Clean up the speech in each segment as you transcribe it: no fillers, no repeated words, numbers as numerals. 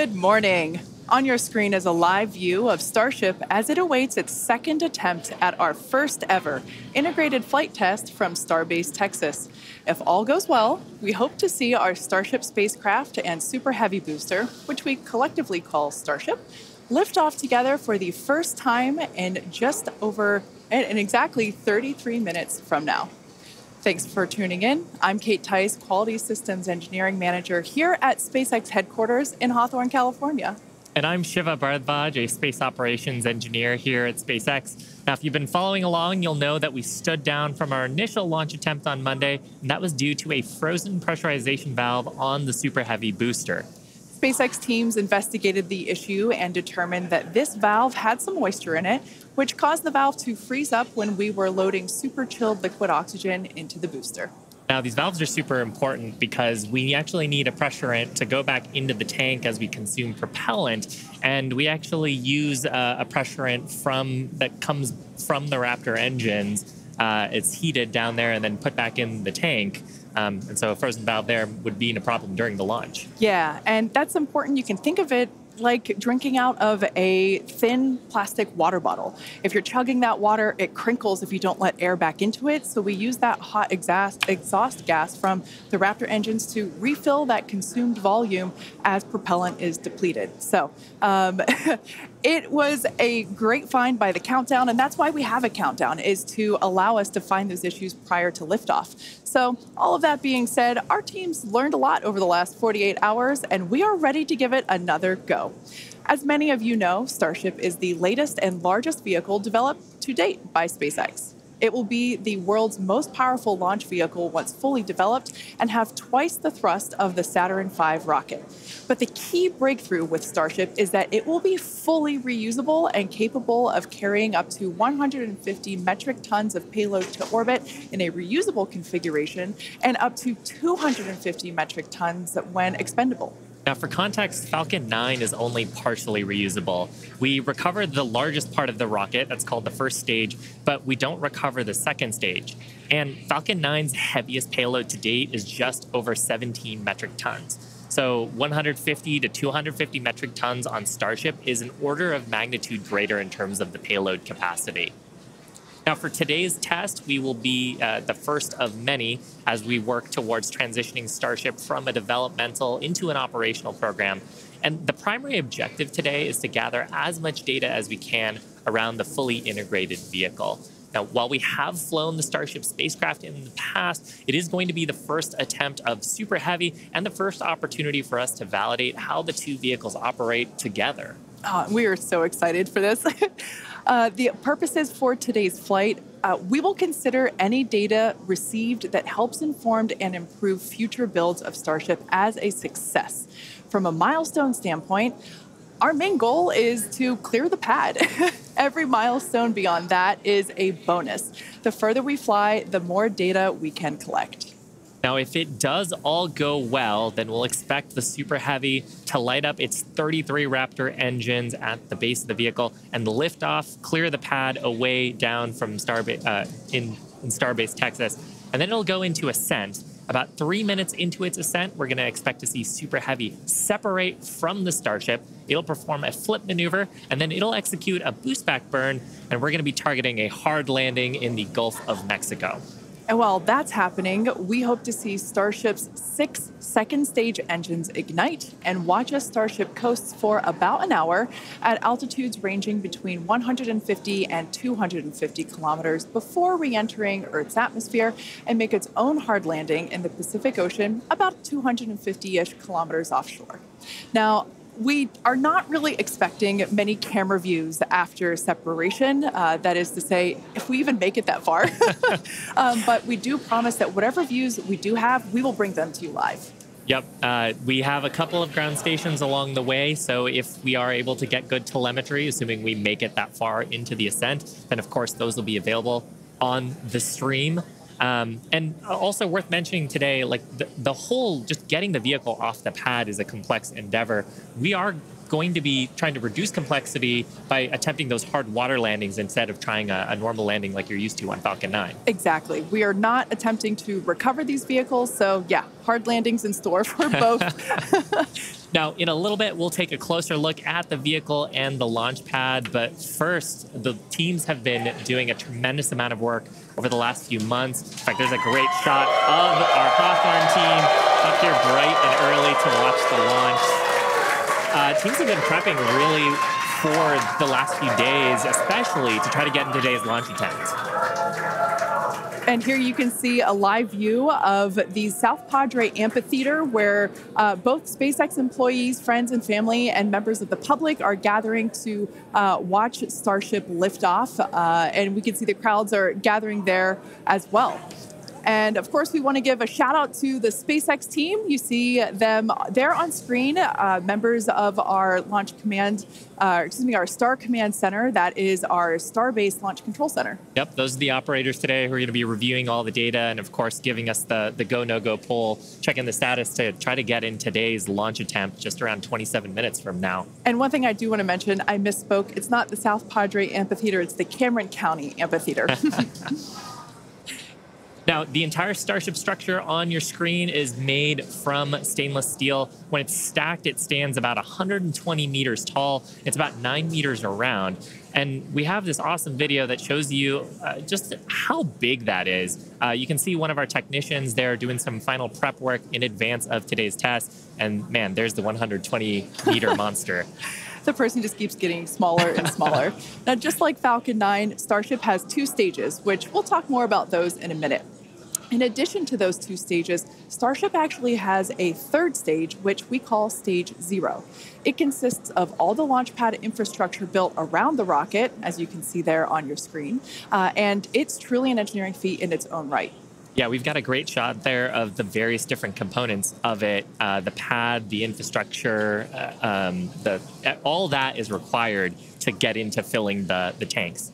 Good morning. On your screen is a live view of Starship as it awaits its second attempt at our first ever integrated flight test from Starbase, Texas. If all goes well, we hope to see our Starship spacecraft and Super Heavy booster, which we collectively call Starship, lift off together for the first time in exactly 33 minutes from now. Thanks for tuning in. I'm Kate Tice, Quality Systems Engineering Manager here at SpaceX headquarters in Hawthorne, California. And I'm Shiva Bharadwaj, a Space Operations Engineer here at SpaceX. Now, if you've been following along, you'll know that we stood down from our initial launch attempt on Monday, and that was due to a frozen pressurization valve on the Super Heavy booster. SpaceX teams investigated the issue and determined that this valve had some moisture in it, which caused the valve to freeze up when we were loading super chilled liquid oxygen into the booster. Now, these valves are super important because we actually need a pressurant to go back into the tank as we consume propellant, and we actually use a pressurant that comes from the Raptor engines. It's heated down there and then put back in the tank. And so a frozen valve there would be a problem during the launch. Yeah, and that's important. You can think of it like drinking out of a thin plastic water bottle. If you're chugging that water, it crinkles if you don't let air back into it. So we use that hot exhaust gas from the Raptor engines to refill that consumed volume as propellant is depleted. So it was a great find by the countdown, and that's why we have a countdown, is to allow us to find those issues prior to liftoff. So all of that being said, our teams learned a lot over the last 48 hours, and we are ready to give it another go. As many of you know, Starship is the latest and largest vehicle developed to date by SpaceX. It will be the world's most powerful launch vehicle once fully developed and have twice the thrust of the Saturn V rocket. But the key breakthrough with Starship is that it will be fully reusable and capable of carrying up to 150 metric tons of payload to orbit in a reusable configuration and up to 250 metric tons when expendable. Now, for context, Falcon 9 is only partially reusable. We recovered the largest part of the rocket, that's called the first stage, but we don't recover the second stage. And Falcon 9's heaviest payload to date is just over 17 metric tons. So 150 to 250 metric tons on Starship is an order of magnitude greater in terms of the payload capacity. Now, for today's test, we will be the first of many as we work towards transitioning Starship from a developmental into an operational program. And the primary objective today is to gather as much data as we can around the fully integrated vehicle. Now, while we have flown the Starship spacecraft in the past, it is going to be the first attempt of Super Heavy and the first opportunity for us to validate how the two vehicles operate together. We are so excited for this. The purposes for today's flight, we will consider any data received that helps inform and improve future builds of Starship as a success. From a milestone standpoint, our main goal is to clear the pad. Every milestone beyond that is a bonus. The further we fly, the more data we can collect. Now, if it does all go well, then we'll expect the Super Heavy to light up its 33 Raptor engines at the base of the vehicle and lift off, clear the pad away down from in Starbase, Texas. And then it'll go into ascent. About 3 minutes into its ascent, we're going to expect to see Super Heavy separate from the Starship. It'll perform a flip maneuver, and then it'll execute a boost back burn, and we're going to be targeting a hard landing in the Gulf of Mexico. And while that's happening, we hope to see Starship's 6 second stage engines ignite and watch as Starship coasts for about an hour at altitudes ranging between 150 and 250 kilometers before re-entering Earth's atmosphere and make its own hard landing in the Pacific Ocean about 250-ish kilometers offshore. Now, we are not really expecting many camera views after separation. That is to say, if we even make it that far. But we do promise that whatever views we do have, we will bring them to you live. Yep. We have a couple of ground stations along the way. So if we are able to get good telemetry, assuming we make it that far into the ascent, then of course those will be available on the stream. And also worth mentioning today, like the whole just getting the vehicle off the pad is a complex endeavor. We are going to be trying to reduce complexity by attempting those hard water landings instead of trying a normal landing like you're used to on Falcon 9. Exactly. We are not attempting to recover these vehicles, so yeah, hard landings in store for both. Now, in a little bit, we'll take a closer look at the vehicle and the launch pad. But first, the teams have been doing a tremendous amount of work over the last few months. In fact, there's a great shot of our Hawthorne team up here bright and early to watch the launch. Teams have been prepping really for the last few days, especially to try to get in today's launch attempt. And here you can see a live view of the South Padre Amphitheater where both SpaceX employees, friends and family, and members of the public are gathering to watch Starship lift off. And we can see the crowds are gathering there as well. And of course, we want to give a shout out to the SpaceX team. You see them there on screen, members of our launch command, our Star Command Center. That is our Star-based Launch Control Center. Yep, those are the operators today who are going to be reviewing all the data and, of course, giving us the go, no-go poll, checking the status to try to get in today's launch attempt just around 27 minutes from now. And one thing I do want to mention, I misspoke. It's not the South Padre Amphitheater. It's the Cameron County Amphitheater. Now, the entire Starship structure on your screen is made from stainless steel. When it's stacked, it stands about 120 meters tall. It's about 9 meters around. And we have this awesome video that shows you just how big that is. You can see one of our technicians there doing some final prep work in advance of today's test. And man, there's the 120-meter monster. The person just keeps getting smaller and smaller. Now, just like Falcon 9, Starship has 2 stages, which we'll talk more about those in a minute. In addition to those 2 stages, Starship actually has a 3rd stage, which we call Stage 0. It consists of all the launch pad infrastructure built around the rocket, as you can see there on your screen, and it's truly an engineering feat in its own right. Yeah, we've got a great shot there of the various different components of it. The pad, the infrastructure, all that is required to get into filling the tanks.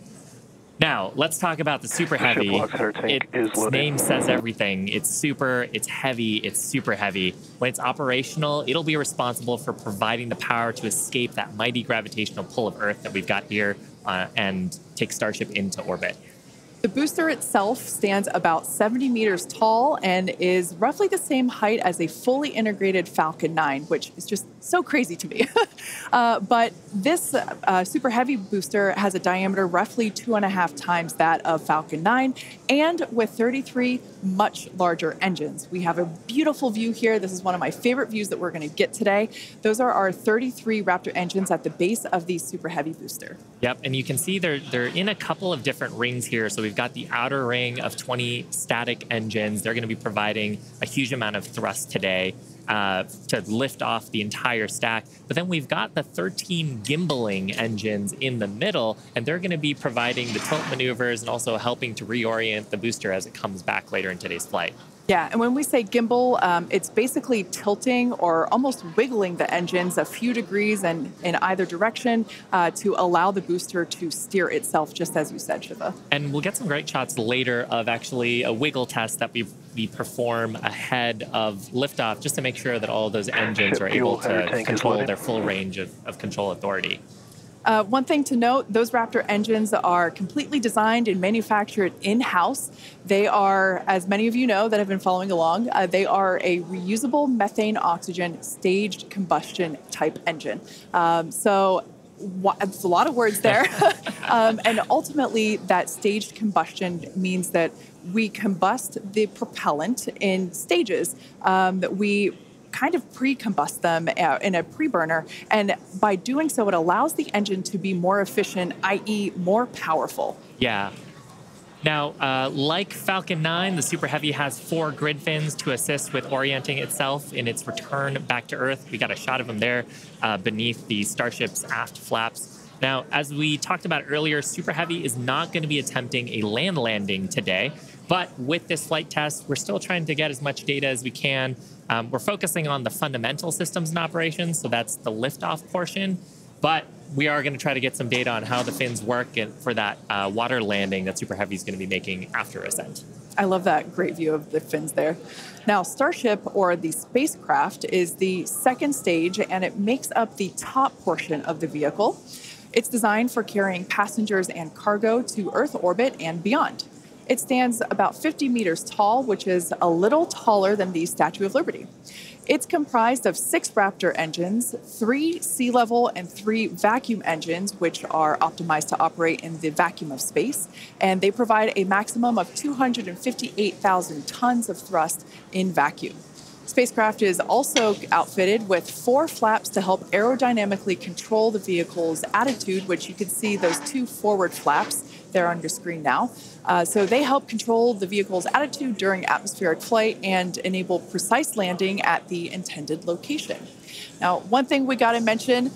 Now, let's talk about the Super Heavy. Its name says everything. It's super, it's heavy, it's super heavy. When it's operational, it'll be responsible for providing the power to escape that mighty gravitational pull of Earth that we've got here and take Starship into orbit. The booster itself stands about 70 meters tall and is roughly the same height as a fully integrated Falcon 9, which is just so crazy to me. But this Super Heavy booster has a diameter roughly 2.5 times that of Falcon 9, and with 33 much larger engines. We have a beautiful view here. This is one of my favorite views that we're going to get today. Those are our 33 Raptor engines at the base of the Super Heavy booster. Yep, and you can see they're in a couple of different rings here. So we've got the outer ring of 20 static engines. They're going to be providing a huge amount of thrust today to lift off the entire stack. But then we've got the 13 gimbaling engines in the middle, and they're going to be providing the tilt maneuvers and also helping to reorient the booster as it comes back later in today's flight. Yeah, and when we say gimbal, it's basically tilting or almost wiggling the engines a few degrees in either direction to allow the booster to steer itself, just as you said, Shiva. And we'll get some great shots later of actually a wiggle test that we perform ahead of liftoff, just to make sure that all of those engines are able to control their full range of control authority. One thing to note, those Raptor engines are completely designed and manufactured in-house. They are, as many of you know that have been following along, they are a reusable methane oxygen staged combustion type engine. So it's a lot of words there. And ultimately, that staged combustion means that we combust the propellant in stages that we kind of pre-combust them in a pre-burner, and by doing so, it allows the engine to be more efficient, i.e. more powerful. Yeah. Now, like Falcon 9, the Super Heavy has 4 grid fins to assist with orienting itself in its return back to Earth. We got a shot of them there beneath the Starship's aft flaps. Now, as we talked about earlier, Super Heavy is not going to be attempting a land landing today, but with this flight test, we're still trying to get as much data as we can. We're focusing on the fundamental systems and operations, so that's the liftoff portion. But we are going to try to get some data on how the fins work and for that water landing that Super Heavy is going to be making after ascent. I love that great view of the fins there. Now, Starship, or the spacecraft, is the second stage, and it makes up the top portion of the vehicle. It's designed for carrying passengers and cargo to Earth orbit and beyond. It stands about 50 meters tall, which is a little taller than the Statue of Liberty. It's comprised of 6 Raptor engines, 3 sea level and 3 vacuum engines, which are optimized to operate in the vacuum of space. And they provide a maximum of 258,000 tons of thrust in vacuum. Spacecraft is also outfitted with 4 flaps to help aerodynamically control the vehicle's attitude, which you can see those 2 forward flaps there on your screen now. So they help control the vehicle's attitude during atmospheric flight and enable precise landing at the intended location. Now, one thing we got to mention,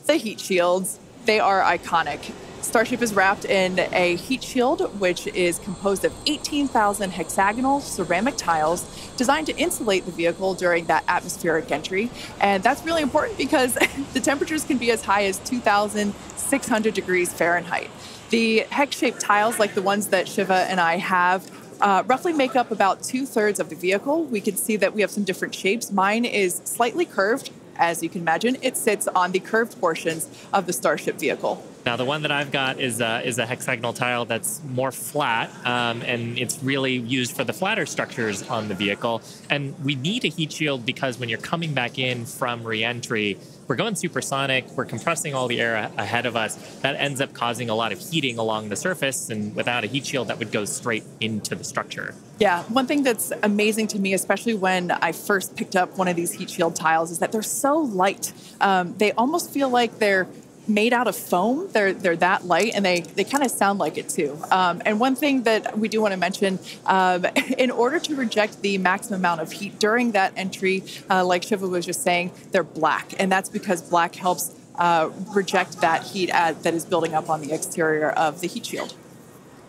the heat shields. They are iconic. Starship is wrapped in a heat shield, which is composed of 18,000 hexagonal ceramic tiles designed to insulate the vehicle during that atmospheric entry. And that's really important because the temperatures can be as high as 2,600 degrees Fahrenheit. The hex-shaped tiles, like the ones that Shiva and I have, roughly make up about 2/3 of the vehicle. We can see that we have some different shapes. Mine is slightly curved. As you can imagine, it sits on the curved portions of the Starship vehicle. Now, the one that I've got is a hexagonal tile that's more flat, and it's really used for the flatter structures on the vehicle. And we need a heat shield because when you're coming back in from re-entry, we're going supersonic, we're compressing all the air ahead of us. That ends up causing a lot of heating along the surface, and without a heat shield, that would go straight into the structure. Yeah, one thing that's amazing to me, especially when I first picked up one of these heat shield tiles, is that they're so light. They almost feel like they're made out of foam. They're that light, and they kind of sound like it too. And one thing that we do want to mention, in order to reject the maximum amount of heat during that entry, like Shiva was just saying, they're black. And that's because black helps reject that heat that is building up on the exterior of the heat shield.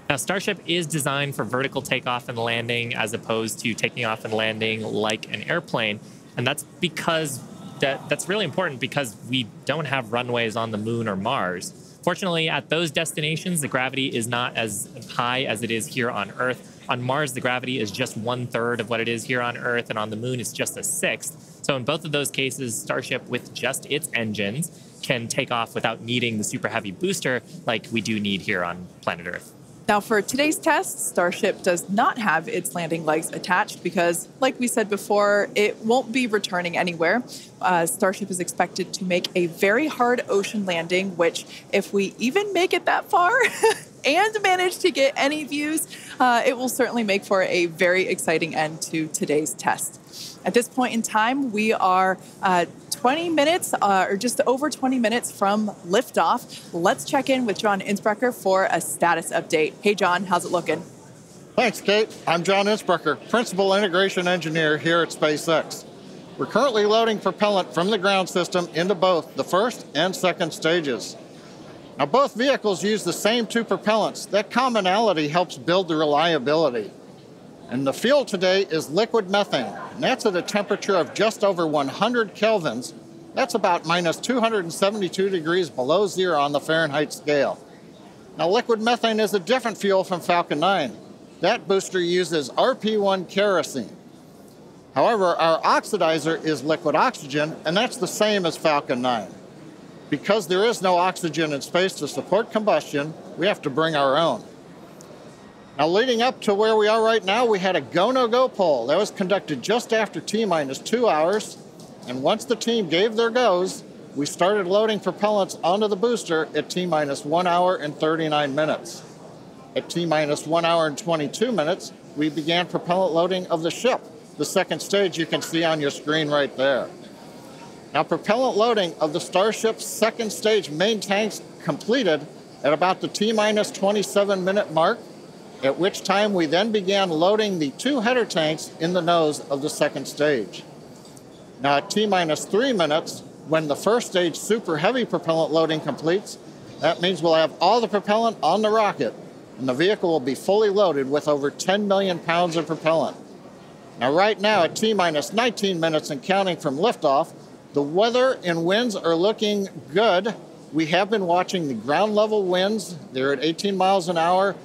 Now, Starship is designed for vertical takeoff and landing as opposed to taking off and landing like an airplane. And that's because that's really important because we don't have runways on the moon or Mars. Fortunately, at those destinations, the gravity is not as high as it is here on Earth. On Mars, the gravity is just 1/3 of what it is here on Earth, and on the moon, it's just a 1/6. So in both of those cases, Starship, with just its engines, can take off without needing the super heavy booster like we do need here on planet Earth. Now, for today's test, Starship does not have its landing legs attached because, like we said before, it won't be returning anywhere. Starship is expected to make a very hard ocean landing, which, if we even make it that far and manage to get any views, it will certainly make for a very exciting end to today's test. At this point in time, we are 20 minutes, or just over 20 minutes from liftoff. Let's check in with John Innsbrucker for a status update. Hey, John, how's it looking? Thanks, Kate. I'm John Innsbrucker, Principal Integration Engineer here at SpaceX. We're currently loading propellant from the ground system into both the first and second stages. Now, both vehicles use the same 2 propellants. That commonality helps build the reliability. And the fuel today is liquid methane, and that's at a temperature of just over 100 kelvins. That's about minus 272 degrees below zero on the Fahrenheit scale. Now, liquid methane is a different fuel from Falcon 9. That booster uses RP1 kerosene. However, our oxidizer is liquid oxygen, and that's the same as Falcon 9. Because there is no oxygen in space to support combustion, we have to bring our own. Now, leading up to where we are right now, we had a go-no-go poll. That was conducted just after T-minus 2 hours. And once the team gave their goes, we started loading propellants onto the booster at T-minus 1 hour and 39 minutes. At T-minus 1 hour and 22 minutes, we began propellant loading of the ship. The second stage you can see on your screen right there. Now, propellant loading of the Starship's second stage main tanks completed at about the T-minus 27-minute mark, at which time we then began loading the 2 header tanks in the nose of the second stage. Now, at T-minus 3 minutes, when the first stage super heavy propellant loading completes, that means we'll have all the propellant on the rocket, and the vehicle will be fully loaded with over 10 million pounds of propellant. Now, right now, at T-minus 19 minutes and counting from liftoff, the weather and winds are looking good, We have been watching the ground level winds. They're at 18 miles an hour.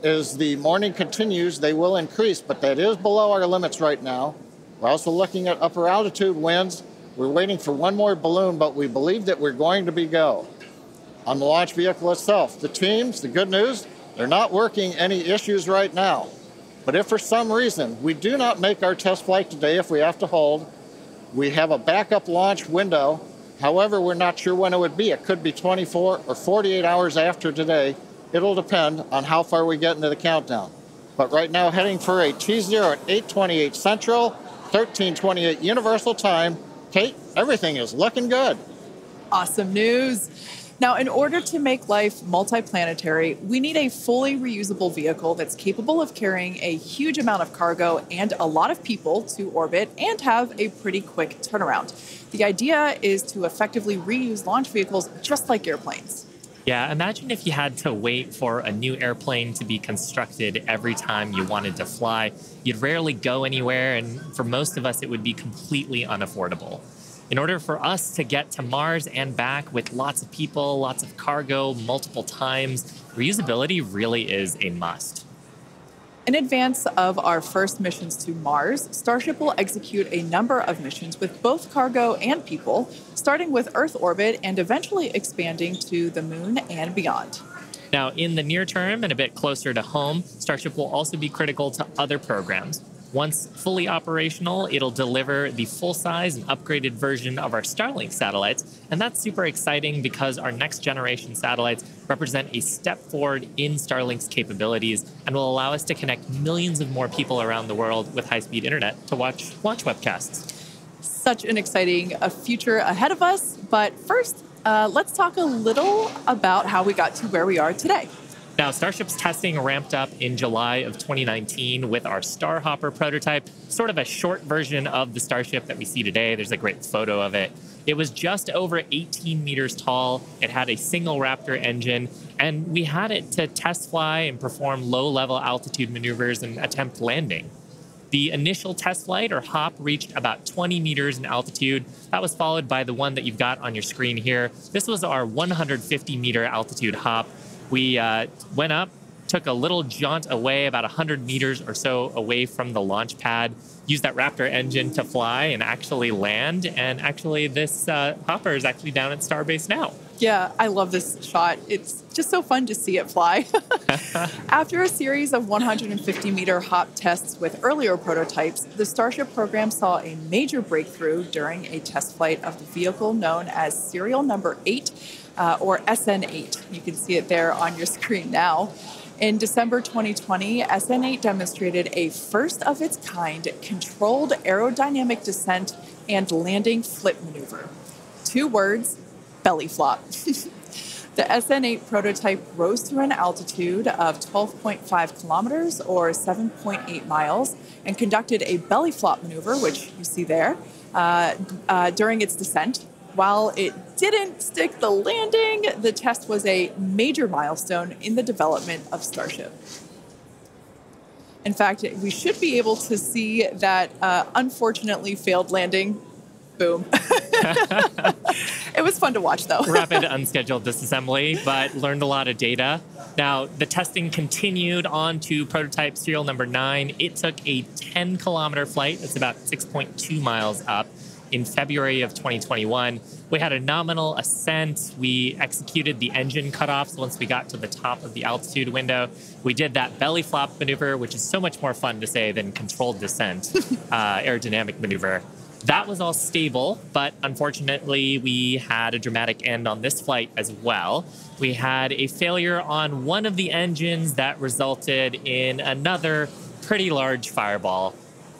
As the morning continues, they will increase, but that is below our limits right now. We're also looking at upper altitude winds. We're waiting for one more balloon, but we believe that we're going to be go. On the launch vehicle itself, the teams, the good news, they're not working any issues right now. But if for some reason we do not make our test flight today, if we have to hold, we have a backup launch window. However, we're not sure when it would be. It could be 24 or 48 hours after today. It'll depend on how far we get into the countdown. But right now, heading for a T0 at 8:28 Central, 13:28 Universal Time. Kate, everything is looking good. Awesome news. Now, in order to make life multiplanetary, we need a fully reusable vehicle that's capable of carrying a huge amount of cargo and a lot of people to orbit and have a pretty quick turnaround. The idea is to effectively reuse launch vehicles just like airplanes. Yeah, imagine if you had to wait for a new airplane to be constructed every time you wanted to fly. You'd rarely go anywhere, and for most of us, it would be completely unaffordable. In order for us to get to Mars and back with lots of people, lots of cargo, multiple times, reusability really is a must. In advance of our first missions to Mars, Starship will execute a number of missions with both cargo and people, starting with Earth orbit and eventually expanding to the Moon and beyond. Now, in the near term and a bit closer to home, Starship will also be critical to other programs. Once fully operational, it'll deliver the full-size and upgraded version of our Starlink satellites, and that's super exciting because our next-generation satellites represent a step forward in Starlink's capabilities and will allow us to connect millions of more people around the world with high-speed internet to watch launch webcasts. Such an exciting future ahead of us, but first, let's talk a little about how we got to where we are today. Now, Starship's testing ramped up in July of 2019 with our Starhopper prototype, sort of a short version of the Starship that we see today. There's a great photo of it. It was just over 18 meters tall. It had a single Raptor engine, and we had it to test fly and perform low-level altitude maneuvers and attempt landing. The initial test flight, or hop, reached about 20 meters in altitude. That was followed by the one that you've got on your screen here. This was our 150-meter altitude hop. We went up, took a little jaunt away, about 100 meters or so away from the launch pad, used that Raptor engine to fly and actually land. And actually, this hopper is actually down at Starbase now. Yeah, I love this shot. It's just so fun to see it fly. After a series of 150-meter hop tests with earlier prototypes, the Starship program saw a major breakthrough during a test flight of the vehicle known as serial number 8, or SN8. You can see it there on your screen now. In December 2020, SN8 demonstrated a first-of-its-kind controlled aerodynamic descent and landing flip maneuver. 2 words, belly flop. The SN8 prototype rose to an altitude of 12.5 kilometers or 7.8 miles and conducted a belly flop maneuver, which you see there, during its descent. While it didn't stick the landing, the test was a major milestone in the development of Starship. In fact, we should be able to see that unfortunately failed landing. Boom. It was fun to watch, though. Rapid unscheduled disassembly, but learned a lot of data. Now, the testing continued on to prototype serial number 9. It took a 10-kilometer flight. That's about 6.2 miles up. In February of 2021, we had a nominal ascent. We executed the engine cutoffs once we got to the top of the altitude window. We did that belly flop maneuver, which is so much more fun to say than controlled descent, aerodynamic maneuver. That was all stable, but unfortunately, we had a dramatic end on this flight as well. We had a failure on one of the engines that resulted in another pretty large fireball.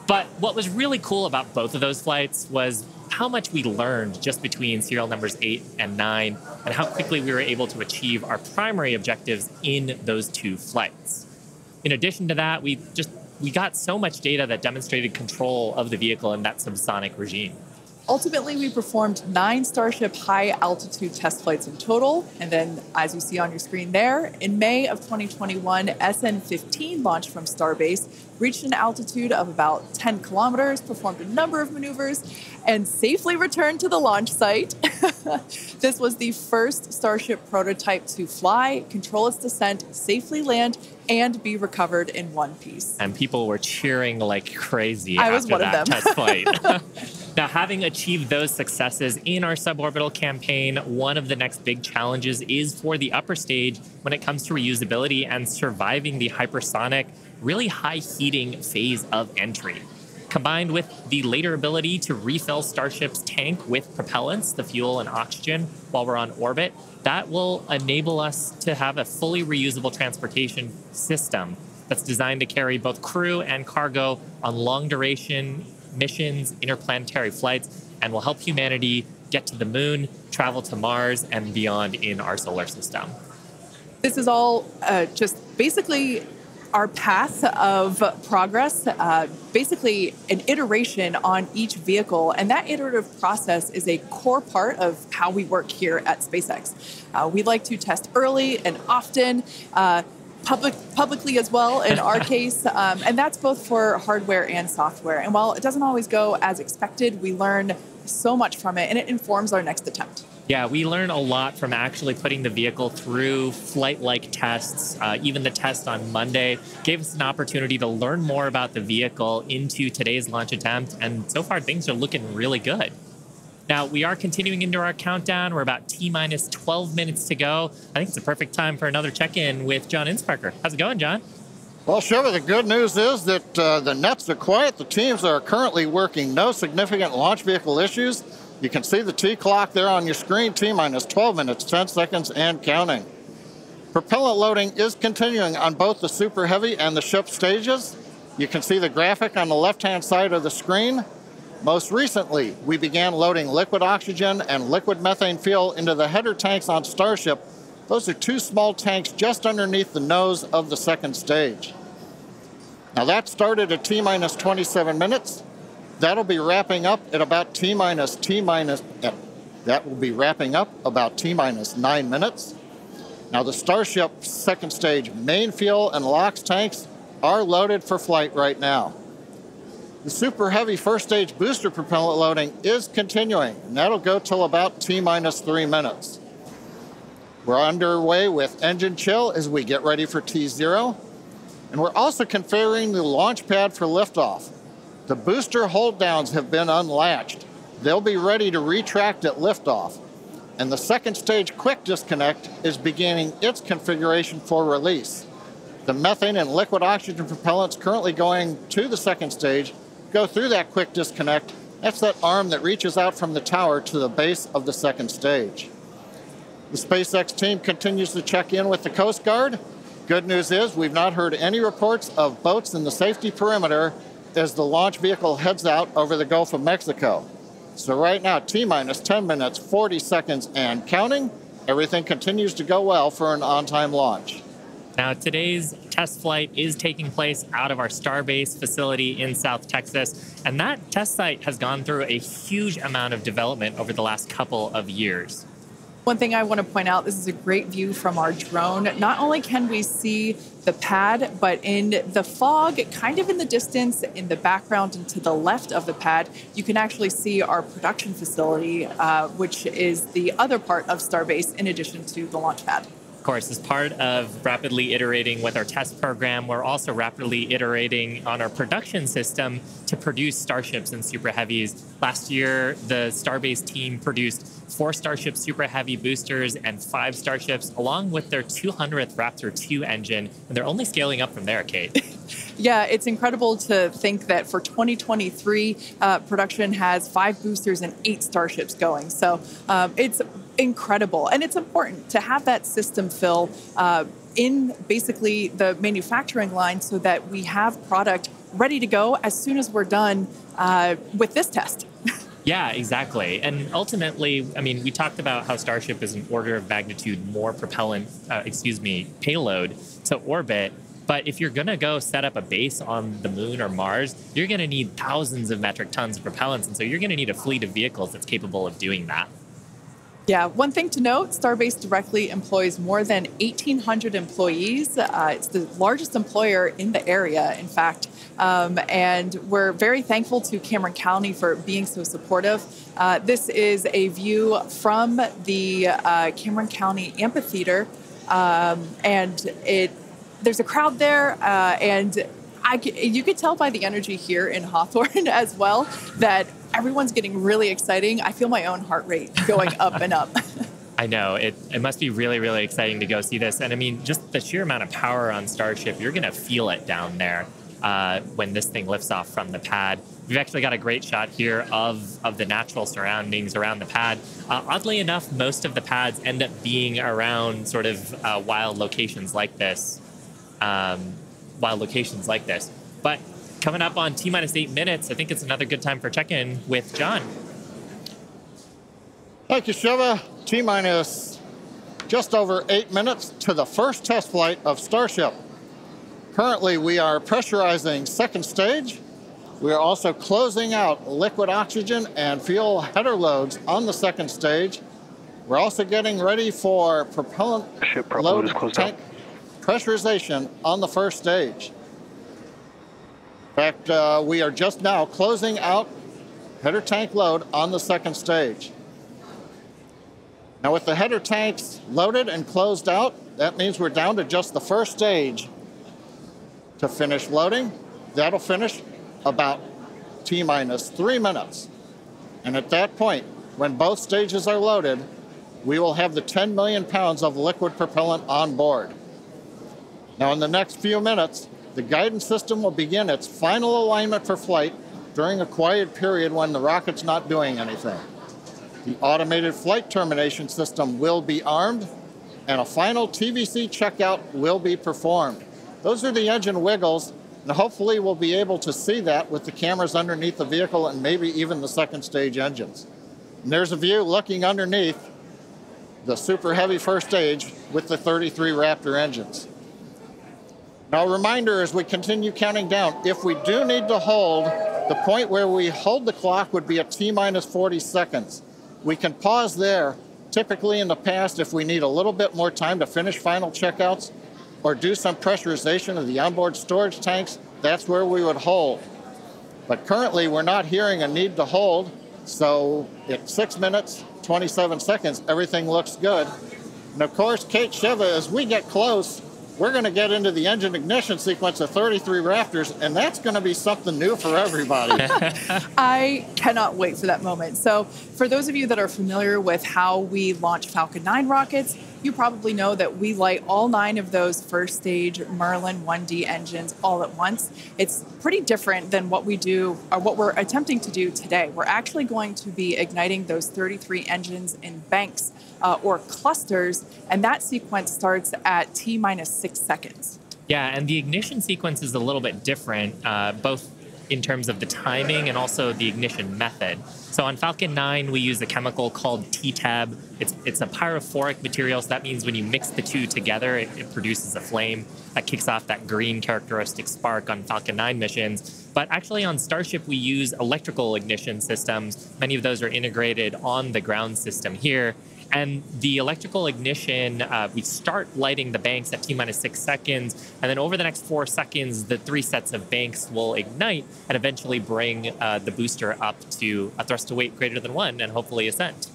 But what was really cool about both of those flights was how much we learned just between serial numbers 8 and 9 and how quickly we were able to achieve our primary objectives in those 2 flights. In addition to that, we got so much data that demonstrated control of the vehicle in that subsonic regime. Ultimately, we performed 9 Starship high-altitude test flights in total. And then, as you see on your screen there, in May of 2021, SN15 launched from Starbase, reached an altitude of about 10 kilometers, performed a number of maneuvers, and safely returned to the launch site. This was the first Starship prototype to fly, control its descent, safely land, and be recovered in one piece. And people were cheering like crazy I was after one of that them. test flight. Now, having achieved those successes in our suborbital campaign, one of the next big challenges is for the upper stage when it comes to reusability and surviving the hypersonic, really high heating phase of entry. Combined with the later ability to refill Starship's tank with propellants, the fuel and oxygen, while we're on orbit, that will enable us to have a fully reusable transportation system that's designed to carry both crew and cargo on long-duration missions, interplanetary flights, and will help humanity get to the moon, travel to Mars, and beyond in our solar system. This is all just basically our path of progress, basically an iteration on each vehicle. And that iterative process is a core part of how we work here at SpaceX. We like to test early and often, publicly as well in our case, and that's both for hardware and software. And while it doesn't always go as expected, we learn so much from it, and it informs our next attempt. Yeah, we learn a lot from actually putting the vehicle through flight-like tests. Even the test on Monday gave us an opportunity to learn more about the vehicle into today's launch attempt, and so far things are looking really good. Now, we are continuing into our countdown. We're about T-minus 12 minutes to go. I think it's a perfect time for another check-in with John Innsbrucker. How's it going, John? Well, Shiva, the good news is that the nets are quiet. The teams are currently working. No significant launch vehicle issues. You can see the T clock there on your screen, T-minus 12 minutes, 10 seconds, and counting. Propellant loading is continuing on both the Super Heavy and the ship stages. You can see the graphic on the left-hand side of the screen. Most recently, we began loading liquid oxygen and liquid methane fuel into the header tanks on Starship. Those are two small tanks just underneath the nose of the second stage. Now that started at T-minus 27 minutes. That'll be wrapping up at about T-minus 9 minutes. Now the Starship second stage main fuel and LOX tanks are loaded for flight right now. The Super Heavy first stage booster propellant loading is continuing, and that'll go till about T-minus 3 minutes. We're underway with engine chill as we get ready for T0, and we're also configuring the launch pad for liftoff. The booster hold downs have been unlatched. They'll be ready to retract at liftoff. And the second stage quick disconnect is beginning its configuration for release. The methane and liquid oxygen propellants currently going to the second stage go through that quick disconnect. That's that arm that reaches out from the tower to the base of the second stage. The SpaceX team continues to check in with the Coast Guard. Good news is we've not heard any reports of boats in the safety perimeter as the launch vehicle heads out over the Gulf of Mexico. So right now, T-minus 10 minutes, 40 seconds, and counting. Everything continues to go well for an on-time launch. Now, today's test flight is taking place out of our Starbase facility in South Texas, and that test site has gone through a huge amount of development over the last couple of years. One thing I want to point out, this is a great view from our drone. Not only can we see the pad, but in the fog, kind of in the distance, in the background and to the left of the pad, you can actually see our production facility, which is the other part of Starbase in addition to the launch pad. Of course, as part of rapidly iterating with our test program, we're also rapidly iterating on our production system to produce Starships and Super Heavies. Last year, the Starbase team produced 4 Starship Super Heavy boosters and 5 Starships, along with their 200th Raptor 2 engine, and they're only scaling up from there, Kate. Yeah, it's incredible to think that for 2023, production has 5 boosters and 8 Starships going. So it's incredible. And it's important to have that system fill in basically the manufacturing line so that we have product ready to go as soon as we're done with this test. Yeah, exactly. And ultimately, I mean, we talked about how Starship is an order of magnitude more payload to orbit. But if you're going to go set up a base on the moon or Mars, you're going to need thousands of metric tons of propellants. And so you're going to need a fleet of vehicles that's capable of doing that. Yeah, one thing to note, Starbase directly employs more than 1,800 employees. It's the largest employer in the area. In fact, And we're very thankful to Cameron County for being so supportive. This is a view from the Cameron County Amphitheater, and there's a crowd there, and you could tell by the energy here in Hawthorne as well that everyone's getting really exciting. I feel my own heart rate going up and up. I know. It must be really, really exciting to go see this. And I mean, just the sheer amount of power on Starship, you're going to feel it down there when this thing lifts off from the pad. We've actually got a great shot here of the natural surroundings around the pad. Oddly enough, most of the pads end up being around sort of wild locations like this. But coming up on T-minus 8 minutes, I think it's another good time for check-in with John. Thank you, Shiva. T-minus just over 8 minutes to the first test flight of Starship. Currently, we are pressurizing second stage. We are also closing out liquid oxygen and fuel header loads on the second stage. We're also getting ready for propellant load tank pressurization on the first stage. In fact, we are just now closing out header tank load on the second stage. Now with the header tanks loaded and closed out, that means we're down to just the first stage to finish loading. That'll finish about T-minus 3 minutes. And at that point, when both stages are loaded, we will have the 10 million pounds of liquid propellant on board. Now in the next few minutes, the guidance system will begin its final alignment for flight during a quiet period when the rocket's not doing anything. The automated flight termination system will be armed, and a final TVC checkout will be performed. Those are the engine wiggles, and hopefully we'll be able to see that with the cameras underneath the vehicle and maybe even the second stage engines. And there's a view looking underneath the super heavy first stage with the 33 Raptor engines. Now a reminder as we continue counting down, if we do need to hold, the point where we hold the clock would be at T-minus 40 seconds. We can pause there. Typically in the past, if we need a little bit more time to finish final checkouts or do some pressurization of the onboard storage tanks, that's where we would hold. But currently we're not hearing a need to hold, so at 6 minutes, 27 seconds, everything looks good. And of course, Kate, Shiva, as we get close, we're going to get into the engine ignition sequence of 33 Raptors, and that's going to be something new for everybody. I cannot wait for that moment. So for those of you that are familiar with how we launch Falcon 9 rockets, you probably know that we light all 9 of those first stage Merlin 1D engines all at once. It's pretty different than what we do, or what we're attempting to do today. We're actually going to be igniting those 33 engines in banks or clusters, and that sequence starts at T-minus 6 seconds. Yeah, and the ignition sequence is a little bit different, both in terms of the timing and also the ignition method. So on Falcon 9, we use a chemical called T-Tab. It's a pyrophoric material, so that means when you mix the two together, it produces a flame that kicks off that green characteristic spark on Falcon 9 missions. But actually on Starship, we use electrical ignition systems. Many of those are integrated on the ground system here. And the electrical ignition, we start lighting the banks at T-minus 6 seconds, and then over the next 4 seconds, the 3 sets of banks will ignite and eventually bring the booster up to a thrust to weight greater than 1 and hopefully ascent.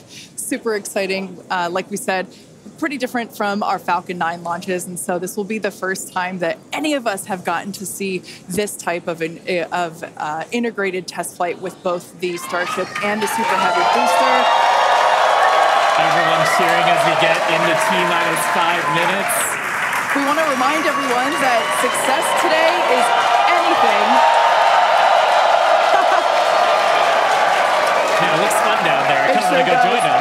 Super exciting. Like we said, pretty different from our Falcon 9 launches, and so this will be the first time that any of us have gotten to see this type of integrated test flight with both the Starship and the Super Heavy booster. Everyone's cheering as we get into T-minus 5 minutes. We want to remind everyone that success today is anything. Yeah, it looks fun down there. I kind of want to go join them.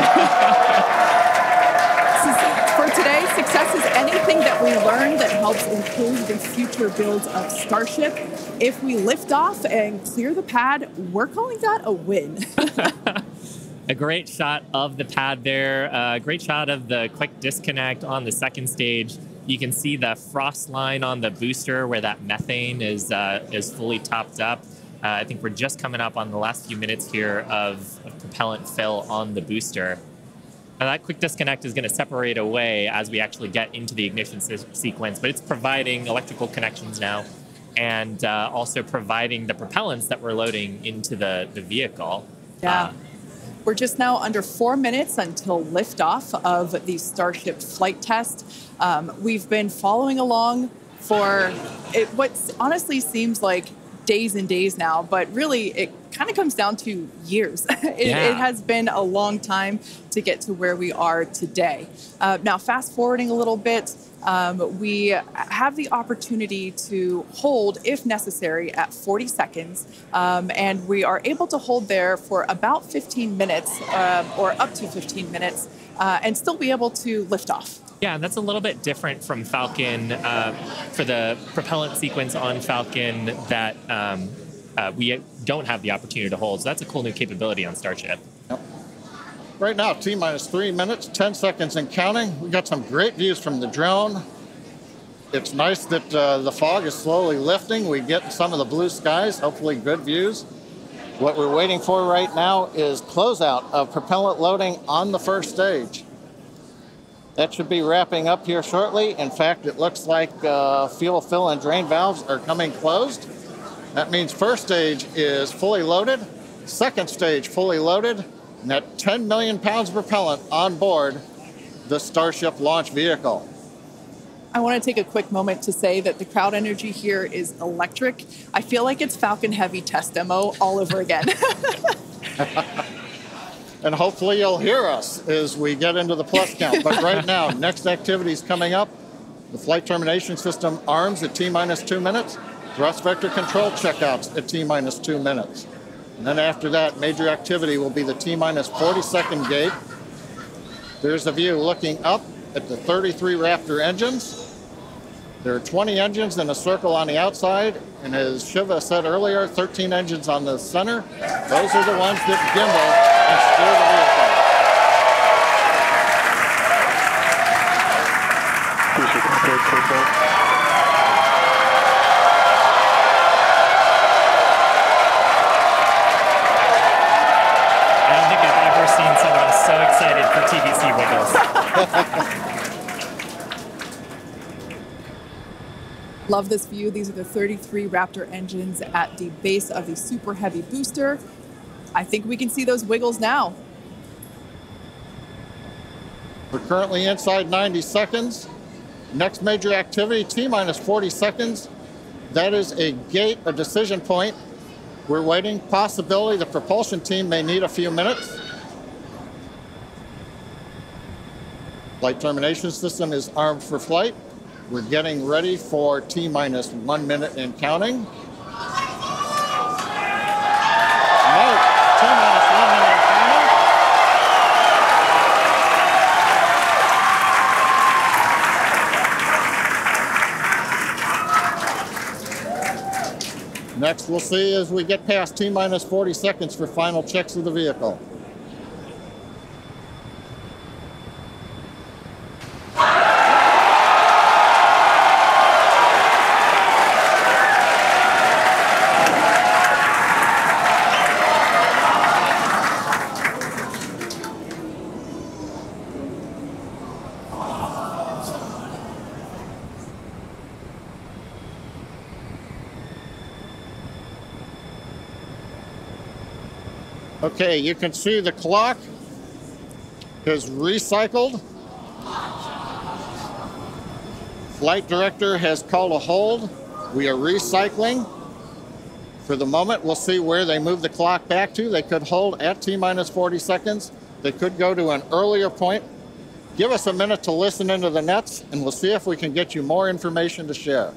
For today, success is anything that we learn that helps improve the future builds of Starship. If we lift off and clear the pad, we're calling that a win. A great shot of the pad there, a great shot of the quick disconnect on the second stage. You can see the frost line on the booster where that methane is fully topped up. I think we're just coming up on the last few minutes here of propellant fill on the booster. Now that quick disconnect is going to separate away as we actually get into the ignition sequence, but it's providing electrical connections now. and also providing the propellants that we're loading into the vehicle. Yeah. We're just now under 4 minutes until liftoff of the Starship flight test. We've been following along for what honestly seems like days and days now, but really it kind of comes down to years. It has been a long time to get to where we are today. Now, fast forwarding a little bit, we have the opportunity to hold, if necessary, at 40 seconds. And we are able to hold there for about 15 minutes or up to 15 minutes and still be able to lift off. Yeah, and that's a little bit different from Falcon for the propellant sequence on Falcon that we don't have the opportunity to hold. So that's a cool new capability on Starship. Yep. Right now, T-minus 3 minutes, 10 seconds and counting. We got some great views from the drone. It's nice that the fog is slowly lifting. We get some of the blue skies, hopefully good views. What we're waiting for right now is closeout of propellant loading on the first stage. That should be wrapping up here shortly. In fact, it looks like fuel fill and drain valves are coming closed. That means first stage is fully loaded, second stage fully loaded, and that 10 million pounds of propellant on board the Starship launch vehicle. I want to take a quick moment to say that the crowd energy here is electric. I feel like it's Falcon Heavy test demo all over again. And hopefully you'll hear us as we get into the plus count. But right now, next activity is coming up. The flight termination system arms at T-minus 2 minutes. Thrust vector control checkouts at T-minus 2 minutes. And then after that, major activity will be the T-minus 40-second gate. There's a view looking up at the 33 Raptor engines. There are 20 engines in a circle on the outside, and as Shiva said earlier, 13 engines on the center. Those are the ones that gimbal and steer the vehicle. I don't think I've ever seen someone so excited for TVC wiggles. Love this view. These are the 33 Raptor engines at the base of the Super Heavy booster. I think we can see those wiggles now. We're currently inside 90 seconds. Next major activity, T-minus 40 seconds. That is a gate, a decision point. We're waiting. Possibility the propulsion team may need a few minutes. Flight termination system is armed for flight. We're getting ready for T-minus 1 minute and counting. No, T-minus 1 minute and counting. Next, we'll see as we get past T-minus 40 seconds for final checks of the vehicle. Okay, you can see the clock is recycled. Flight director has called a hold. We are recycling. For the moment, we'll see where they move the clock back to. They could hold at T-minus 40 seconds. They could go to an earlier point. Give us a minute to listen into the nets, and we'll see if we can get you more information to share.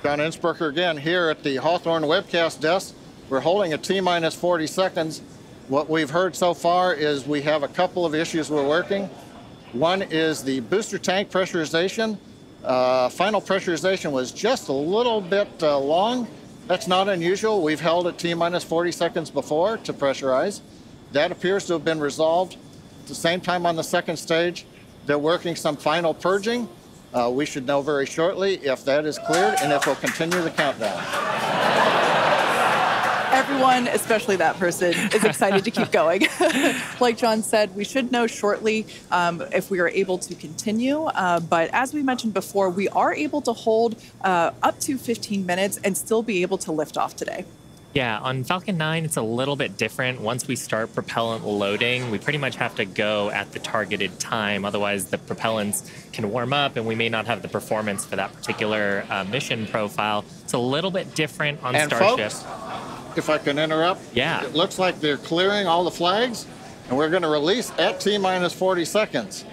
John Innsbrucker again here at the Hawthorne webcast desk. We're holding a T-minus 40 seconds. What we've heard so far is we have a couple of issues we're working. One is the booster tank pressurization. Final pressurization was just a little bit long. That's not unusual. We've held at T-minus 40 seconds before to pressurize. That appears to have been resolved. At the same time on the second stage, they're working some final purging. We should know very shortly if that is cleared and if we'll continue the countdown. Everyone, especially that person, is excited to keep going. Like John said, we should know shortly if we are able to continue. But as we mentioned before, we are able to hold up to 15 minutes and still be able to lift off today. Yeah, on Falcon 9, it's a little bit different. Once we start propellant loading, we pretty much have to go at the targeted time. Otherwise, the propellants can warm up and we may not have the performance for that particular mission profile. It's a little bit different on Starship. Folks, if I can interrupt, it looks like they're clearing all the flags, and we're going to release at T-minus 40 seconds.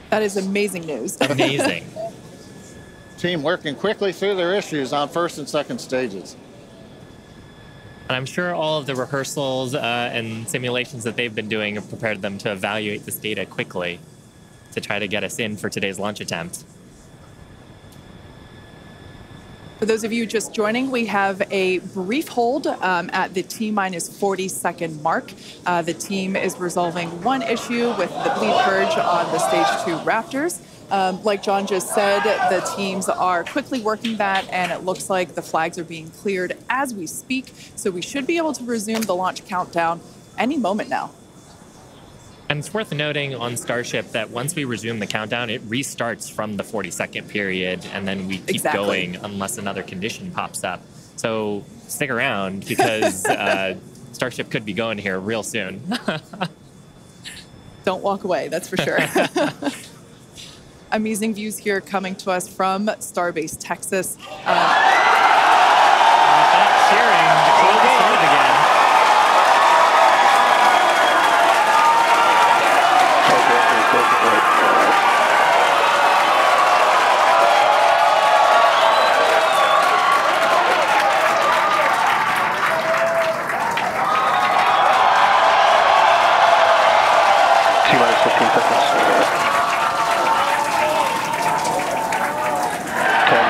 That is amazing news. Amazing. Team working quickly through their issues on first and second stages. And I'm sure all of the rehearsals and simulations that they've been doing have prepared them to evaluate this data quickly to try to get us in for today's launch attempt. For those of you just joining, we have a brief hold at the T-minus 40 second mark. The team is resolving one issue with the bleed purge on the stage 2 Raptors. Like John just said, the teams are quickly working that, and it looks like the flags are being cleared as we speak. So we should be able to resume the launch countdown any moment now. And it's worth noting on Starship that once we resume the countdown, it restarts from the 40-second period, and then we keep going unless another condition pops up. So stick around, because Starship could be going here real soon. Don't walk away, that's for sure. Amazing views here coming to us from Starbase, Texas. Cheering to close the start again. T-minus 15 seconds. 10,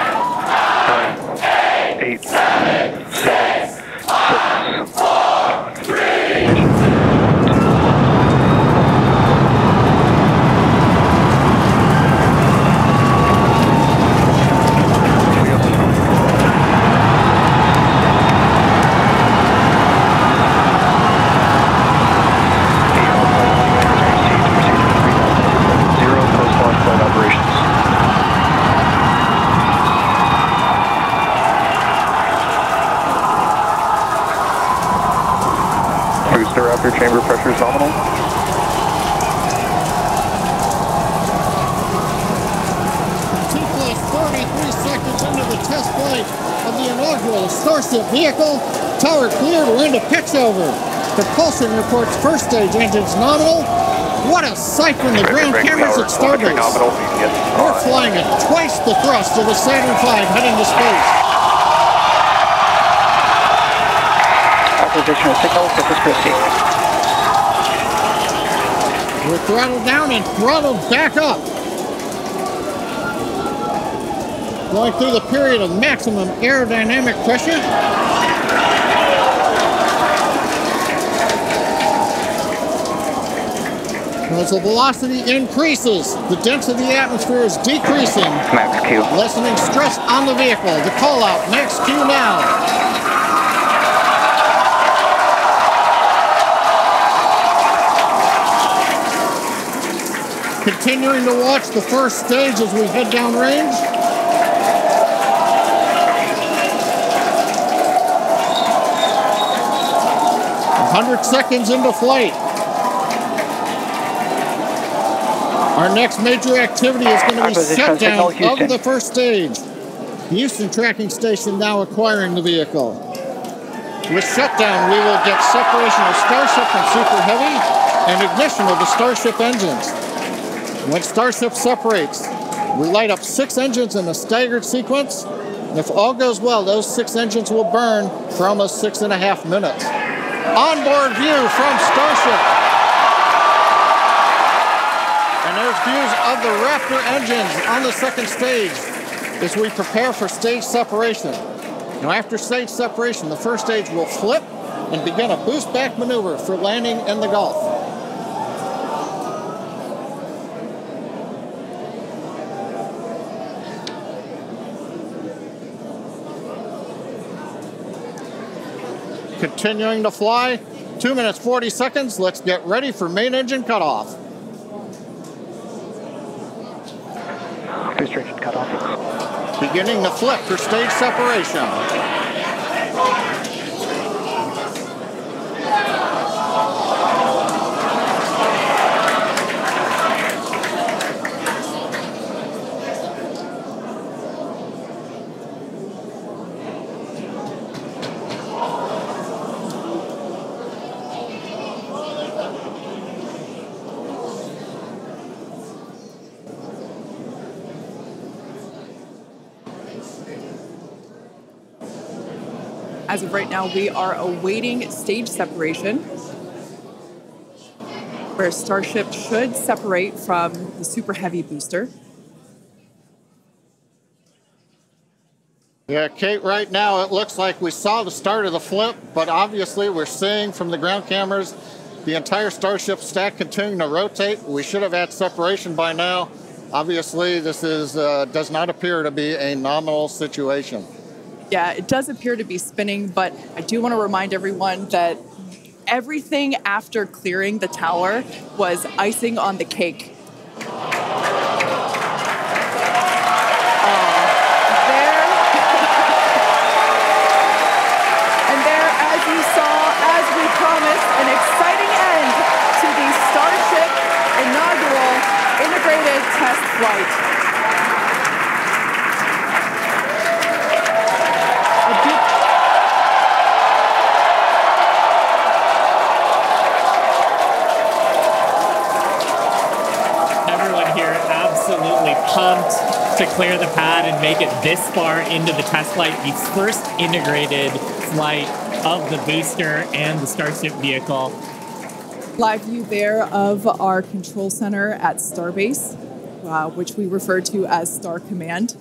9, 8, 7, 6, 5, 3, 2. Booster chamber pressure is nominal. T-plus 33 seconds into the test flight of the inaugural Starship vehicle. Tower cleared, we're into pitch over. Propulsion reports first stage engines nominal. What a sight from the ground cameras at Starbase. We're flying at twice the thrust of the Saturn V heading to space. Acquisition of signal, surface proceed. We're throttled down and throttled back up. Going through the period of maximum aerodynamic pressure. As the velocity increases, the density of the atmosphere is decreasing. Max Q. Lessening stress on the vehicle. The call out, max Q now. Continuing to watch the first stage as we head downrange. A 100 seconds into flight. Our next major activity is going to be shutdown of the first stage. The Houston tracking station now acquiring the vehicle. With shutdown, we will get separation of Starship from Super Heavy and ignition of the Starship engines. When Starship separates, we light up 6 engines in a staggered sequence, If all goes well, those 6 engines will burn for almost 6.5 minutes. Onboard view from Starship. And there's views of the Raptor engines on the second stage as we prepare for stage separation. Now, after stage separation, the first stage will flip and begin a boost back maneuver for landing in the Gulf. Continuing to fly, 2 minutes 40 seconds. Let's get ready for main engine cutoff. Booster engine cutoff. Beginning to flip for stage separation. As of right now, we are awaiting stage separation, where Starship should separate from the Super Heavy booster. Yeah, Kate, right now it looks like we saw the start of the flip, but obviously we're seeing from the ground cameras the entire Starship stack continuing to rotate. We should have had separation by now. Obviously, this is does not appear to be a nominal situation. Yeah, it does appear to be spinning, but I do want to remind everyone that everything after clearing the tower was icing on the cake. And there, as you saw, as we promised, an exciting end to the Starship inaugural integrated test flight. Absolutely pumped to clear the pad and make it this far into the test flight, the first integrated flight of the booster and the Starship vehicle. Live view there of our control center at Starbase, which we refer to as Star Command.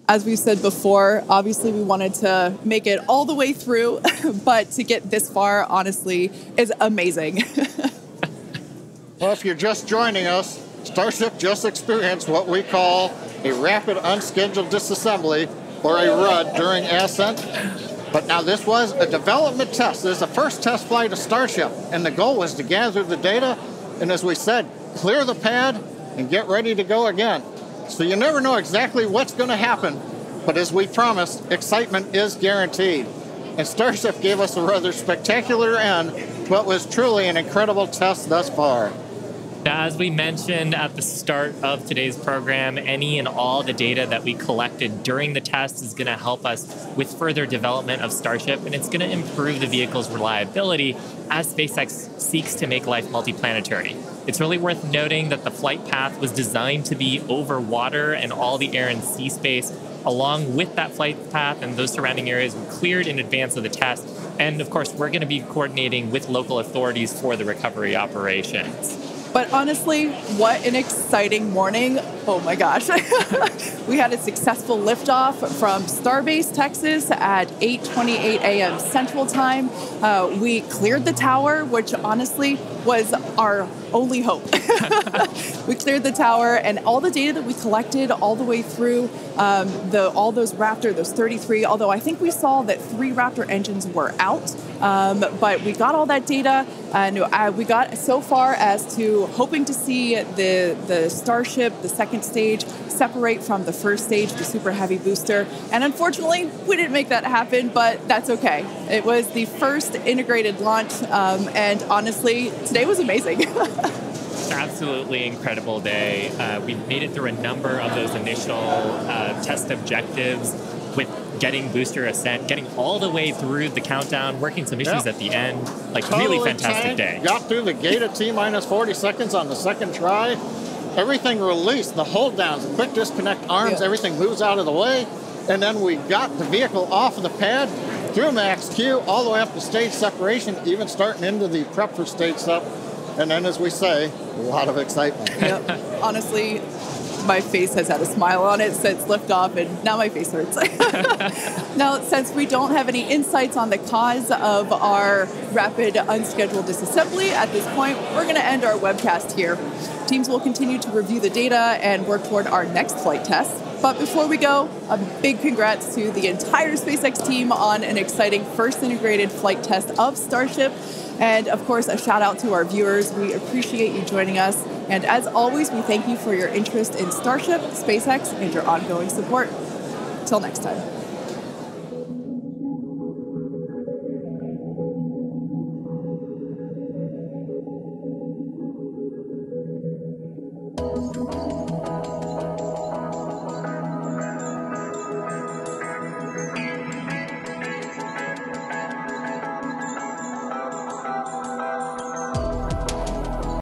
As we said before, obviously we wanted to make it all the way through, but to get this far, honestly, is amazing. Well, if you're just joining us, Starship just experienced what we call a rapid unscheduled disassembly, or a RUD, during ascent. But now this was a development test. This is the first test flight of Starship, and the goal was to gather the data, and as we said, clear the pad and get ready to go again. So you never know exactly what's going to happen, but as we promised, excitement is guaranteed. And Starship gave us a rather spectacular end to what was truly an incredible test thus far. Now, as we mentioned at the start of today's program, any and all the data that we collected during the test is going to help us with further development of Starship, and it's going to improve the vehicle's reliability as SpaceX seeks to make life multiplanetary. It's really worth noting that the flight path was designed to be over water and all the air and sea space. Along with that flight path and those surrounding areas were cleared in advance of the test. And of course, we're going to be coordinating with local authorities for the recovery operations. But honestly, what an exciting morning. Oh my gosh. We had a successful liftoff from Starbase, Texas at 8:28 a.m. Central Time. We cleared the tower, which honestly was our only hope. We cleared the tower, and all the data that we collected all the way through all those Raptor, those 33, although I think we saw that 3 Raptor engines were out. But we got all that data, and we got so far as to hoping to see the Starship, the second stage, separate from the first stage, the Super Heavy booster. And unfortunately, we didn't make that happen, but that's okay. It was the first integrated launch, and honestly, today was amazing. Absolutely incredible day. We made it through a number of those initial test objectives with getting booster ascent, getting all the way through the countdown, working some issues at the end. Like, totally really fantastic day. Got through the gate at T-minus 40 seconds on the second try. everything released, the hold downs, the quick disconnect arms, everything moves out of the way. And then we got the vehicle off of the pad, through max Q, all the way up to stage separation, even starting into the prep for stage sep. And then, as we say, a lot of excitement. Yep. Honestly, my face has had a smile on it since liftoff, and now my face hurts. Now, since we don't have any insights on the cause of our rapid unscheduled disassembly at this point, we're going to end our webcast here. Teams will continue to review the data and work toward our next flight test. But before we go, a big congrats to the entire SpaceX team on an exciting first integrated flight test of Starship. And of course, a shout out to our viewers. We appreciate you joining us. And as always, we thank you for your interest in Starship, SpaceX, and your ongoing support. Till next time.